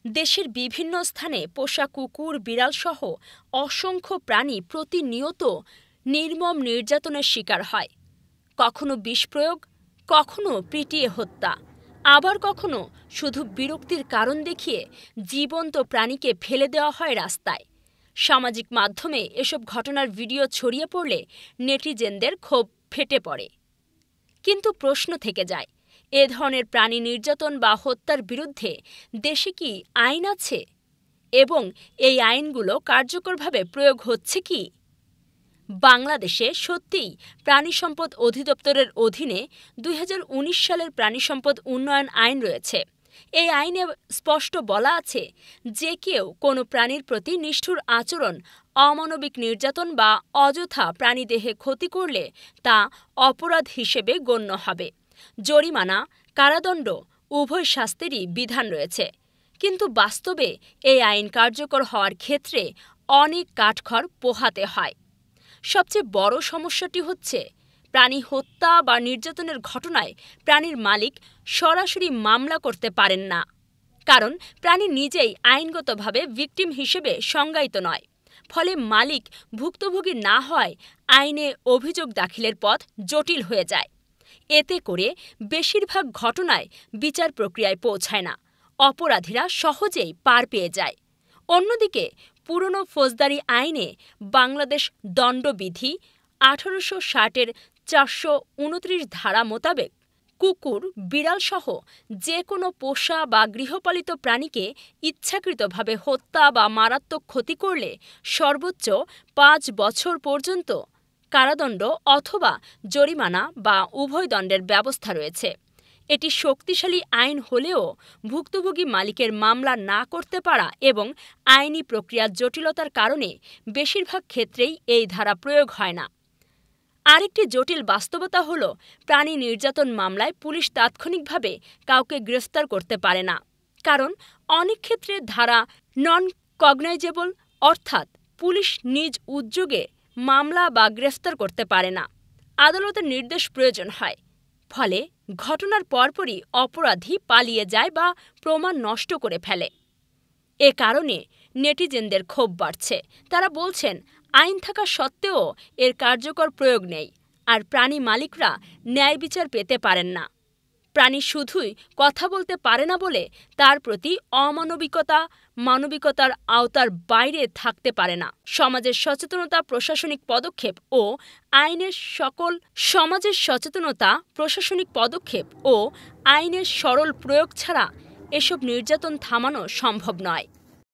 দেশের বিভিন্ন স্থানে পোষা কুকুর, বিড়ালসহ অসংখ্য প্রাণী প্রতিনিয়ত নির্মম নির্যাতনের শিকার হয়। কখনো বিষ প্রয়োগ, কখনো পিটিয়ে হত্যা, আবার কখনো শুধু বিরক্তির কারণ দেখিয়ে জীবন্ত প্রাণীকে ফেলে দেওয়া হয় রাস্তায়। সামাজিক মাধ্যমে এসব ঘটনার ভিডিও ছড়িয়ে পড়লে নেটিজেনদের ক্ষোভ ফেটে পড়ে। কিন্তু প্রশ্ন থেকে যায়, এ ধরনের প্রাণী নির্যাতন বা হত্যার বিরুদ্ধে দেশে কি আইন আছে এবং এই আইনগুলো কার্যকরভাবে প্রয়োগ হচ্ছে কি? বাংলাদেশে সত্যিই প্রাণিসম্পদ অধিদপ্তরের অধীনে ২০১৯ সালের প্রাণিসম্পদ উন্নয়ন আইন রয়েছে। এই আইনে স্পষ্ট বলা আছে, যে কেউ কোনো প্রাণীর প্রতি নিষ্ঠুর আচরণ, অমানবিক নির্যাতন বা অযথা প্রাণীদেহে ক্ষতি করলে তা অপরাধ হিসেবে গণ্য হবে। জরিমানা, কারাদণ্ড উভয় শাস্তিরই বিধান রয়েছে। কিন্তু বাস্তবে এই আইন কার্যকর হওয়ার ক্ষেত্রে অনেক কাঠখড় পোহাতে হয়। সবচেয়ে বড় সমস্যাটি হচ্ছে, প্রাণী হত্যা বা নির্যাতনের ঘটনায় প্রাণীর মালিক সরাসরি মামলা করতে পারেন না, কারণ প্রাণী নিজেই আইনগতভাবে ভিকটিম হিসেবে সংজ্ঞায়িত নয়। ফলে মালিক ভুক্তভোগী না হয় আইনে অভিযোগ দাখিলের পথ জটিল হয়ে যায়। এতে করে বেশিরভাগ ঘটনায় বিচার প্রক্রিয়ায় পৌঁছায় না, অপরাধীরা সহজেই পার পেয়ে যায়। অন্যদিকে পুরনো ফৌজদারি আইনে বাংলাদেশ দণ্ডবিধি ১৮৬০-এর ৪২৯ ধারা মোতাবেক কুকুর, বিড়ালসহ যে কোনো পোষা বা গৃহপালিত প্রাণীকে ইচ্ছাকৃতভাবে হত্যা বা মারাত্মক ক্ষতি করলে সর্বোচ্চ ৫ বছর পর্যন্ত কারাদণ্ড অথবা জরিমানা বা উভয় দণ্ডের ব্যবস্থা রয়েছে। এটি শক্তিশালী আইন হলেও ভুক্তভোগী মালিকের মামলা না করতে পারা এবং আইনি প্রক্রিয়ার জটিলতার কারণে বেশিরভাগ ক্ষেত্রেই এই ধারা প্রয়োগ হয় না। আরেকটি জটিল বাস্তবতা হল, প্রাণী নির্যাতন মামলায় পুলিশ তাৎক্ষণিকভাবে কাউকে গ্রেফতার করতে পারে না, কারণ অনেক ক্ষেত্রে ধারা নন কগনাইজেবল, অর্থাৎ পুলিশ নিজ উদ্যোগে মামলা বা গ্রেফতার করতে পারে না। আদালতের নির্দেশ প্রয়োজন হয়। ফলে ঘটনার পরপরই অপরাধী পালিয়ে যায় বা প্রমাণ নষ্ট করে ফেলে। এ কারণে নেটিজেনদের ক্ষোভ বাড়ছে। তারা বলছেন, আইন থাকা সত্ত্বেও এর কার্যকর প্রয়োগ নেই, আর প্রাণী মালিকরা ন্যায় বিচার পেতে পারেন না। প্রাণী শুধুই কথা বলতে পারে না বলে তার প্রতি অমানবিকতা মানবিকতার আওতার বাইরে থাকতে পারে না। সমাজের সচেতনতা, প্রশাসনিক পদক্ষেপ ও আইনের সরল প্রয়োগ ছাড়া এসব নির্যাতন থামানো সম্ভব নয়।